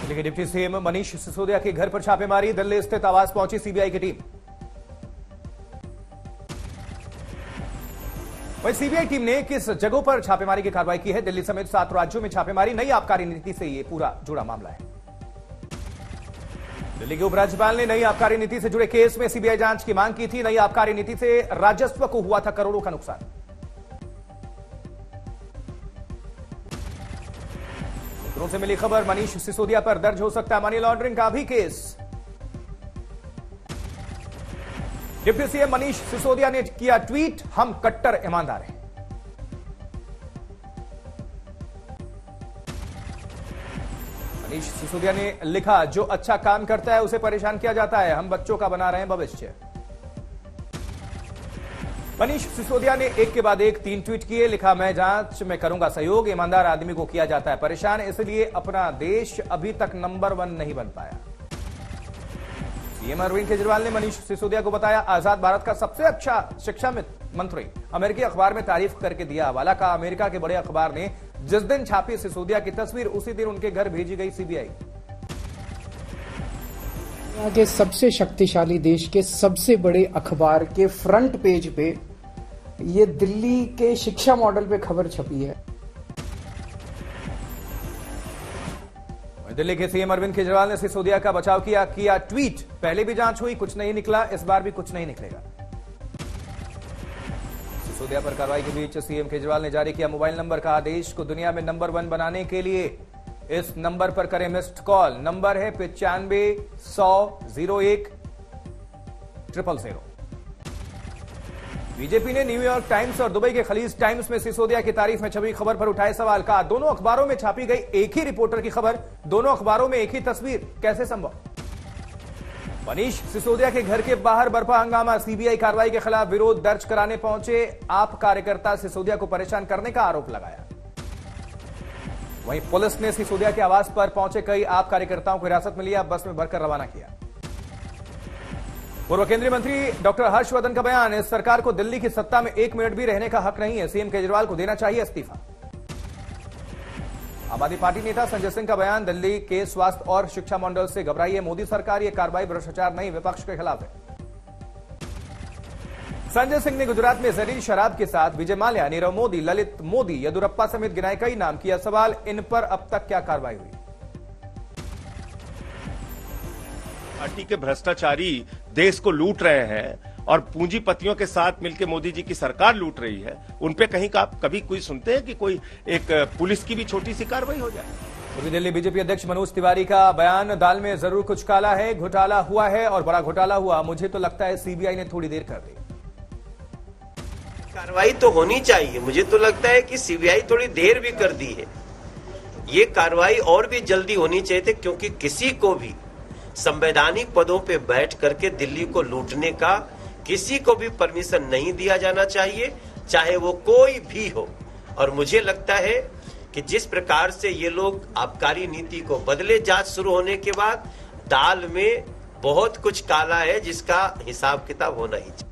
लेकिन deputy CM Manish Sisodia के घर पर छापेमारी, दिल्ली स्थित आवास पहुंची सीबीआई की टीम। वहीं सीबीआई टीम ने किस जगहों पर छापेमारी की कार्रवाई की है? दिल्ली समेत 7 राज्यों में छापेमारी। नई आबकारी नीति से यह पूरा जुड़ा मामला है। दिल्ली के उपराज्यपाल ने नई आबकारी नीति से जुड़े केस में सीबीआई जांच की मांग की थी। नई आबकारी नीति से राजस्व को हुआ था करोड़ों का नुकसान। सूत्रों से मिली खबर, मनीष सिसोदिया पर दर्ज हो सकता है मनी लॉन्ड्रिंग का भी case. Deputy CM Manish Sisodia ने किया ट्वीट, हम कट्टर ईमानदार हैं। मनीष सिसोदिया ने लिखा, जो अच्छा काम करता है उसे परेशान किया जाता है, हम बच्चों का बना रहे हैं भविष्य। मनीष सिसोदिया ने एक के बाद एक 3 ट्वीट किए। लिखा, मैं जांच में करूंगा सहयोग, ईमानदार आदमी को किया जाता है परेशान, इसलिए अपना देश अभी तक नंबर 1 नहीं बन पाया। सीएम अरविंद केजरीवाल ने मनीष सिसोदिया को बताया आजाद भारत का सबसे अच्छा शिक्षा मंत्री। अमेरिकी अखबार में तारीफ करके दिया हवाला। का अमेरिका के बड़े अखबार ने जिस दिन छापी सिसोदिया की तस्वीर, उसी दिन उनके घर भेजी गई सीबीआई। दुनिया के सबसे शक्तिशाली देश के सबसे बड़े अखबार के फ्रंट पेज पे ये दिल्ली के शिक्षा मॉडल पे खबर छपी है। दिल्ली के सीएम अरविंद केजरीवाल ने सिसोदिया का बचाव किया ट्वीट। पहले भी जांच हुई, कुछ नहीं निकला, इस बार भी कुछ नहीं निकलेगा। सिसोदिया पर कार्रवाई के बीच सीएम केजरीवाल ने जारी किया मोबाइल नंबर का आदेश। को दुनिया में नंबर 1 बनाने के लिए इस नंबर पर करें मिस्ड कॉल। नंबर है 95 100 01 000। बीजेपी ने न्यूयॉर्क टाइम्स और दुबई के खलीज टाइम्स में सिसोदिया की तारीफ में छपी खबर पर उठाए सवाल। कहा, दोनों अखबारों में छापी गई एक ही रिपोर्टर की खबर, दोनों अखबारों में एक ही तस्वीर, कैसे संभव? मनीष सिसोदिया के घर के बाहर बरपा हंगामा। सीबीआई कार्रवाई के खिलाफ विरोध दर्ज कराने पहुंचे आप कार्यकर्ता सिसोदिया को परेशान करने का आरोप लगाया। वहीं पुलिस ने सिसोदिया के आवास पर पहुंचे कई आप कार्यकर्ताओं को हिरासत में लिया, बस में भरकर रवाना किया। पूर्व केंद्रीय मंत्री डॉक्टर हर्षवर्धन का बयान, इस सरकार को दिल्ली की सत्ता में 1 मिनट भी रहने का हक नहीं है, सीएम केजरीवाल को देना चाहिए इस्तीफा। आम आदमी पार्टी नेता संजय सिंह का बयान, दिल्ली के स्वास्थ्य और शिक्षा मंडल से घबराई है मोदी सरकार, यह कार्रवाई भ्रष्टाचार नहीं विपक्ष के खिलाफ है। संजय सिंह ने गुजरात में जहरीली शराब के साथ विजय माल्या, नीरव मोदी, ललित मोदी, येदियुरप्पा समेत गिनाए कई नाम, किया सवाल, इन पर अब तक क्या कार्रवाई हुई? पार्टी के भ्रष्टाचारी देश को लूट रहे हैं और पूंजीपतियों के साथ मिलकर मोदी जी की सरकार लूट रही है, उन पे कहीं का कभी कोई सुनते हैं कि कोई एक पुलिस की भी छोटी सी कार्रवाई हो जाए? पूर्वी दिल्ली बीजेपी अध्यक्ष मनोज तिवारी का बयान, दाल में जरूर कुछ काला है, घोटाला हुआ है और बड़ा घोटाला हुआ, मुझे तो लगता है सीबीआई ने थोड़ी देर कर दी। कार्रवाई तो होनी चाहिए, मुझे तो लगता है कि सीबीआई थोड़ी देर भी कर दी है। ये कार्रवाई और भी जल्दी होनी चाहिए थी, क्योंकि किसी को भी संवैधानिक पदों पे बैठ करके दिल्ली को लूटने का किसी को भी परमिशन नहीं दिया जाना चाहिए, चाहे वो कोई भी हो। और मुझे लगता है कि जिस प्रकार से ये लोग आबकारी नीति को बदले, जांच शुरू होने के बाद दाल में बहुत कुछ काला है जिसका हिसाब किताब होना ही चाहिए।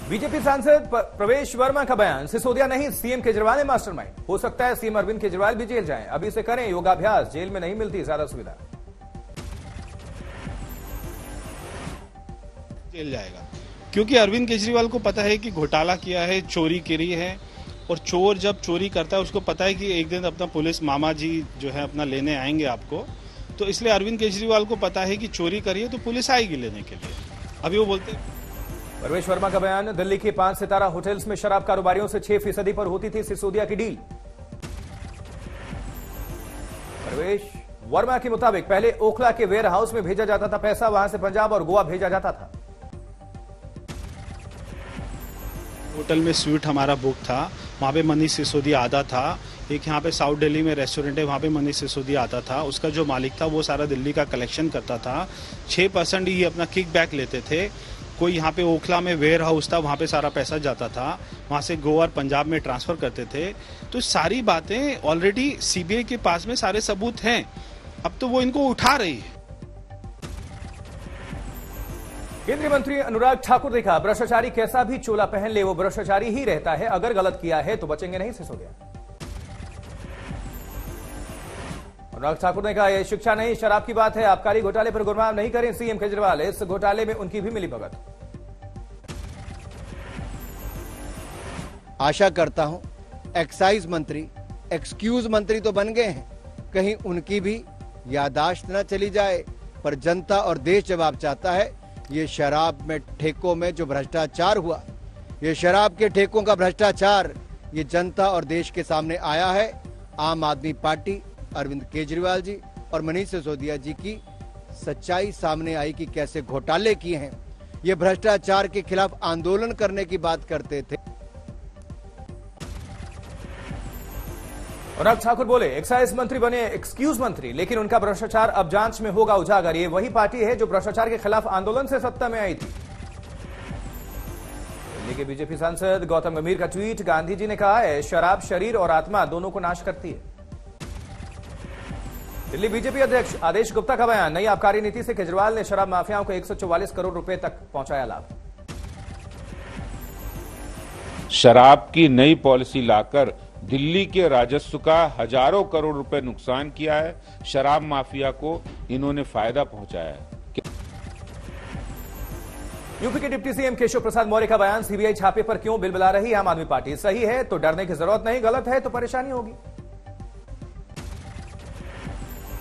बीजेपी सांसद प्रवेश वर्मा का बयान, सिसोदिया नहीं सीएम केजरीवाल है मास्टरमाइंड, हो सकता है सीएम अरविंद केजरीवाल भी जेल जाएं, अभी से करें योगाभ्यास, जेल में नहीं मिलती ज्यादा सुविधा। जेल जाएगा क्योंकि अरविंद केजरीवाल को पता है कि घोटाला किया है, चोरी करी है, और चोर जब चोरी करता है उसको पता है कि एक दिन अपना पुलिस मामा जी जो है अपना लेने आएंगे आपको, तो इसलिए अरविंद केजरीवाल को पता है कि चोरी करिए तो पुलिस आएगी लेने के लिए। अभी वो बोलते हैं। प्रवेश वर्मा का बयान, दिल्ली के 5 सितारा होटल्स में शराब कारोबारियों से 6% पर होती थी सिसोदिया की डील। प्रवेश वर्मा के मुताबिक पहले ओखला के वेयर हाउस में भेजा जाता था पैसा, वहां से पंजाब और गोवा भेजा जाता था। होटल में स्वीट हमारा बुक था, वहां पे मनीष सिसोदिया आता था। एक यहाँ पे साउथ दिल्ली में रेस्टोरेंट है, वहां पे मनीष सिसोदिया आता था, उसका जो मालिक था वो सारा दिल्ली का कलेक्शन करता था। 6% ही अपना किकबैक लेते थे। कोई यहाँ पे ओखला में वेयर हाउस था, वहां पे सारा पैसा जाता था, वहां से गोवा और पंजाब में ट्रांसफर करते थे। तो सारी बातें ऑलरेडी सीबीआई के पास में सारे सबूत हैं, अब तो वो इनको उठा रही है। केंद्रीय मंत्री अनुराग ठाकुर ने कहा, भ्रष्टाचारी कैसा भी चोला पहन ले वो भ्रष्टाचारी ही रहता है, अगर गलत किया है तो बचेंगे नहीं सिसोदिया। अनुराग ठाकुर ने कहा, यह शिक्षा नहीं शराब की बात है। आबकारी घोटाले पर गुमराह नहीं करें सीएम केजरीवाल, इस घोटाले में उनकी भी मिलीभगत। आशा करता हूं एक्साइज मंत्री एक्सक्यूज मंत्री तो बन गए हैं, कहीं उनकी भी यादाश्त न चली जाए। पर जनता और देश जवाब चाहता है। ये शराब में ठेकों में जो भ्रष्टाचार हुआ, ये शराब के ठेकों का भ्रष्टाचार, ये जनता और देश के सामने आया है। आम आदमी पार्टी, अरविंद केजरीवाल जी और मनीष सिसोदिया जी की सच्चाई सामने आई कि कैसे घोटाले किए हैं। ये भ्रष्टाचार के खिलाफ आंदोलन करने की बात करते थे। अनुराग ठाकुर बोले, एक्साइज मंत्री बने एक्सक्यूज मंत्री, लेकिन उनका भ्रष्टाचार अब जांच में होगा उजागर। ये वही पार्टी है जो भ्रष्टाचार के खिलाफ आंदोलन से सत्ता में आई थी। दिल्ली के बीजेपी सांसद गौतम गंभीर का ट्वीट, गांधी जी ने कहा है शराब शरीर और आत्मा दोनों को नाश करती है। दिल्ली बीजेपी अध्यक्ष आदेश गुप्ता का बयान, नई आबकारी नीति से केजरीवाल ने शराब माफियाओं को 144 करोड़ रुपए तक पहुंचाया लाभ। शराब की नई पॉलिसी लाकर दिल्ली के राजस्व का हजारों करोड़ रुपए नुकसान किया है। शराब माफिया को इन्होंने फायदा पहुंचाया है। यूपी के डिप्टी सीएम केशव प्रसाद मौर्य का बयान, सीबीआई छापे पर क्यों बिलबिला रही आम आदमी पार्टी। सही है तो डरने की जरूरत नहीं, गलत है तो परेशानी होगी।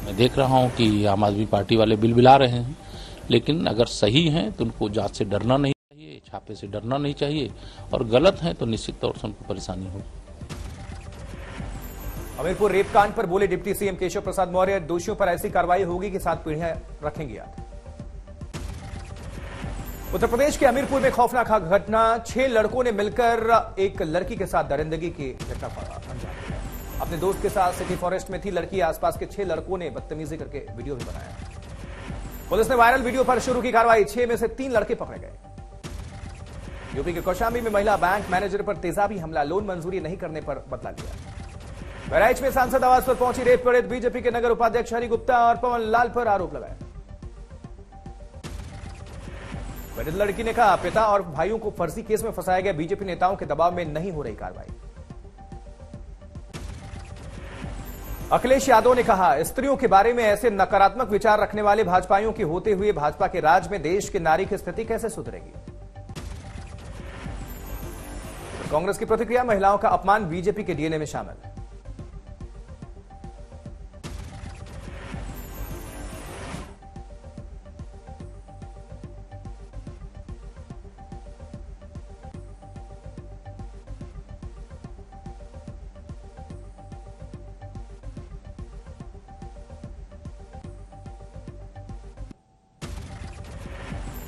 मैं देख रहा हूं कि आम आदमी पार्टी वाले बिलबिला रहे हैं, लेकिन अगर सही हैं तो उनको जांच से डरना नहीं चाहिए, छापे से डरना नहीं चाहिए, और गलत हैं तो निश्चित तौर से उनको परेशानी होगी। हमीरपुर रेप कांड पर बोले डिप्टी सीएम केशव प्रसाद मौर्य, दोषियों पर ऐसी कार्रवाई होगी कि 7 पीढ़ियां रखेंगे याद। उत्तर प्रदेश के हमीरपुर में खौफनाक घटना, 6 लड़कों ने मिलकर एक लड़की के साथ दरिंदगी की घटना को अंजाम दिया। अपने दोस्त के साथ सिटी फॉरेस्ट में थी लड़की, आसपास के 6 लड़कों ने बदतमीजी करके वीडियो भी बनाया। पुलिस ने वायरल वीडियो पर शुरू की कार्रवाई, 6 में से 3 लड़के पकड़े गए। यूपी के कौशाम्बी में महिला बैंक मैनेजर पर तेजाबी हमला, लोन मंजूरी नहीं करने पर बदला लिया। बहराइच में सांसद आवास पर पहुंची रेप पीड़ित बीजेपी के नगर उपाध्यक्ष हरि गुप्ता और पवन लाल पर आरोप लगाया। पीड़ित लड़की ने कहा, पिता और भाइयों को फर्जी केस में फंसाया गया, बीजेपी नेताओं के दबाव में नहीं हो रही कार्रवाई। अखिलेश यादव ने कहा, स्त्रियों के बारे में ऐसे नकारात्मक विचार रखने वाले भाजपाइयों के होते हुए भाजपा के राज में देश की नारी की स्थिति कैसे सुधरेगी। कांग्रेस की प्रतिक्रिया, महिलाओं का अपमान बीजेपी के डीएनए में शामिल।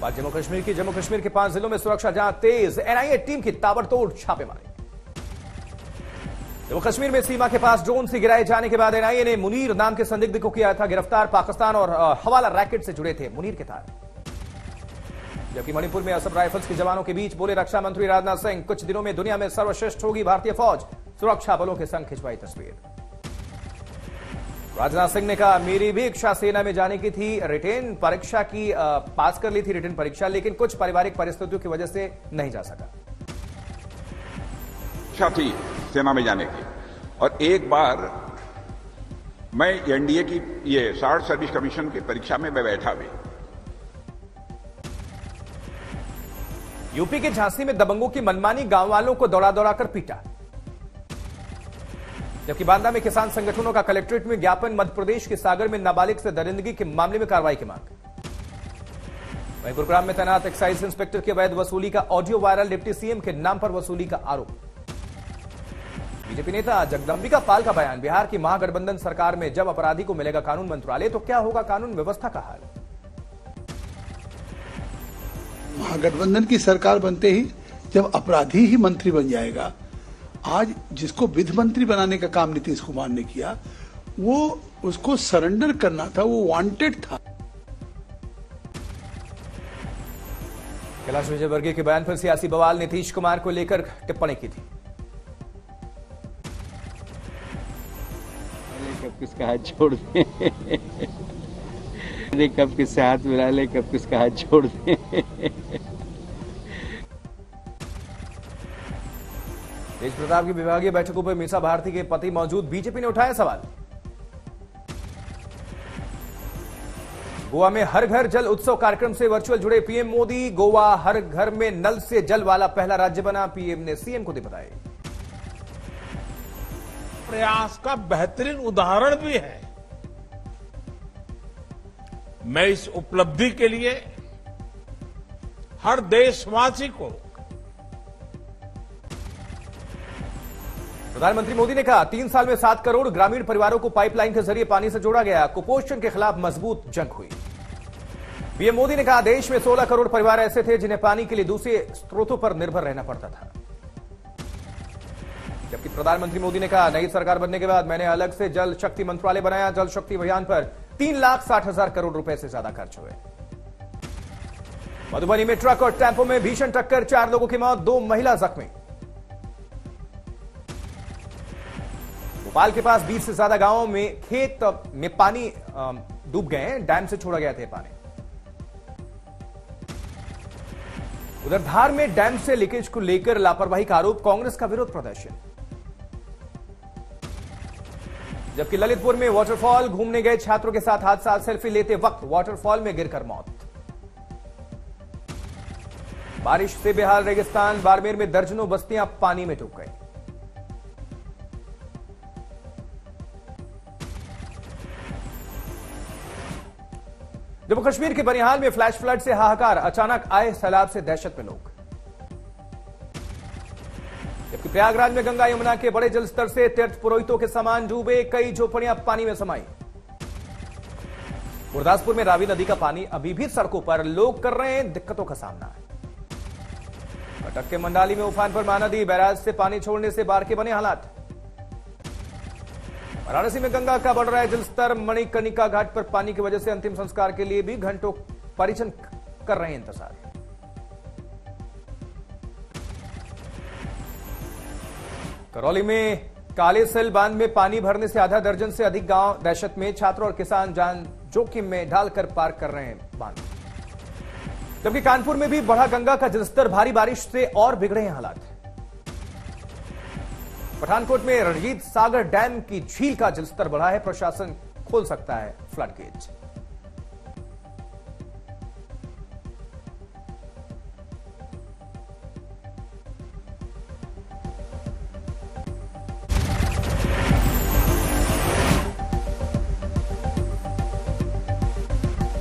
जम्मू कश्मीर के 5 जिलों में सुरक्षा जांच तेज, एनआईए टीम की ताबड़तोड़ छापेमारी। जम्मू कश्मीर में सीमा के पास ड्रोन से गिराए जाने के बाद एनआईए ने मुनीर नाम के संदिग्ध को किया था गिरफ्तार। पाकिस्तान और हवाला रैकेट से जुड़े थे मुनीर के तार। जबकि मणिपुर में असम राइफल्स के जवानों के बीच बोले रक्षा मंत्री राजनाथ सिंह, कुछ दिनों में दुनिया में सर्वश्रेष्ठ होगी भारतीय फौज, सुरक्षा बलों के संग खिंचवाई तस्वीर। राजनाथ सिंह ने कहा, मेरी भी इच्छा सेना में जाने की थी, रिटेन परीक्षा की पास कर ली थी रिटेन परीक्षा, लेकिन कुछ पारिवारिक परिस्थितियों की वजह से नहीं जा सका। इच्छा थी सेना में जाने की, और एक बार मैं एनडीए की ये शार्ट सर्विस कमीशन की परीक्षा में मैं बैठा भी। यूपी के झांसी में दबंगों की मनमानी, गांव वालों को दौड़ा दौड़ाकर पीटा। जबकि बांदा में किसान संगठनों का कलेक्ट्रेट में ज्ञापन, मध्य प्रदेश के सागर में नाबालिग से दरिंदगी के मामले में कार्रवाई की मांग। वहीं गुरुग्राम में तैनात एक्साइज इंस्पेक्टर की अवैध वसूली का ऑडियो वायरल, डिप्टी सीएम के नाम पर वसूली का आरोप। बीजेपी नेता जगदंबिका पाल का बयान, बिहार की महागठबंधन सरकार में जब अपराधी को मिलेगा कानून मंत्रालय तो क्या होगा कानून व्यवस्था का हाल। महागठबंधन की सरकार बनते ही जब अपराधी ही मंत्री बन जाएगा, आज जिसको विधि मंत्री बनाने का काम नीतीश कुमार ने किया, वो उसको सरेंडर करना था, वो वांटेड था। कैलाश विजयवर्गीय के बयान पर सियासी बवाल, नीतीश कुमार को लेकर टिप्पणी की थी। कब किसका हाथ छोड़ दे, कब किससे हाथ मिला ले, कब किसका हाथ छोड़ दे। तेज प्रताप की विभागीय बैठकों पर मीसा भारती के पति मौजूद, बीजेपी ने उठाया सवाल। गोवा में हर घर जल उत्सव कार्यक्रम से वर्चुअल जुड़े पीएम मोदी। गोवा हर घर में नल से जल वाला पहला राज्य बना, पीएम ने सीएम को दी बधाई। प्रयास का बेहतरीन उदाहरण भी है। मैं इस उपलब्धि के लिए हर देशवासी को प्रधानमंत्री मोदी ने कहा 3 साल में 7 करोड़ ग्रामीण परिवारों को पाइपलाइन के जरिए पानी से जोड़ा गया। कुपोषण के खिलाफ मजबूत जंग हुई। पीएम मोदी ने कहा देश में 16 करोड़ परिवार ऐसे थे जिन्हें पानी के लिए दूसरे स्रोतों पर निर्भर रहना पड़ता था। जबकि प्रधानमंत्री मोदी ने कहा नई सरकार बनने के बाद मैंने अलग से जल शक्ति मंत्रालय बनाया। जल शक्ति अभियान पर 3,60,000 करोड़ रुपए से ज्यादा खर्च हुए। मधुबनी में ट्रक और टेम्पो में भीषण टक्कर, 4 लोगों की मौत, 2 महिला जख्मी। भोपाल के पास 20 से ज्यादा गांवों में खेत में पानी डूब गए हैं। डैम से छोड़ा गया था पानी। उधर धार में डैम से लीकेज को लेकर लापरवाही का आरोप, कांग्रेस का विरोध प्रदर्शन। जबकि ललितपुर में वाटरफॉल घूमने गए छात्रों के साथ हादसा, सेल्फी लेते वक्त वाटरफॉल में गिरकर मौत। बारिश से बेहाल रेगिस्तान, बाड़मेर में दर्जनों बस्तियां पानी में डूब गई। जम्मू कश्मीर के बनिहाल में फ्लैश फ्लड से हाहाकार, अचानक आए सैलाब से दहशत में लोग। जबकि प्रयागराज में गंगा यमुना के बड़े जलस्तर से तीर्थ पुरोहितों के सामान डूबे, कई झोपड़ियां पानी में समाई। गुरदासपुर में रावी नदी का पानी अभी भी सड़कों पर, लोग कर रहे हैं दिक्कतों का सामना। कटक के मंडाली में उफान पर महानदी, बैराज से पानी छोड़ने से बाढ़ के बने हालात। वाराणसी में गंगा का बढ़ रहा है जलस्तर, मणिकर्णिका घाट पर पानी की वजह से अंतिम संस्कार के लिए भी घंटों परिजन कर रहे हैं इंतजार। करौली में काले सेल बांध में पानी भरने से आधा दर्जन से अधिक गांव दहशत में, छात्र और किसान जान जोखिम में डालकर पार कर रहे हैं बांध। जबकि कानपुर में भी बढ़ा गंगा का जलस्तर, भारी बारिश से और बिगड़े हैं हालात। पठानकोट में रणजीत सागर डैम की झील का जलस्तर बढ़ा है, प्रशासन खोल सकता है फ्लड गेट।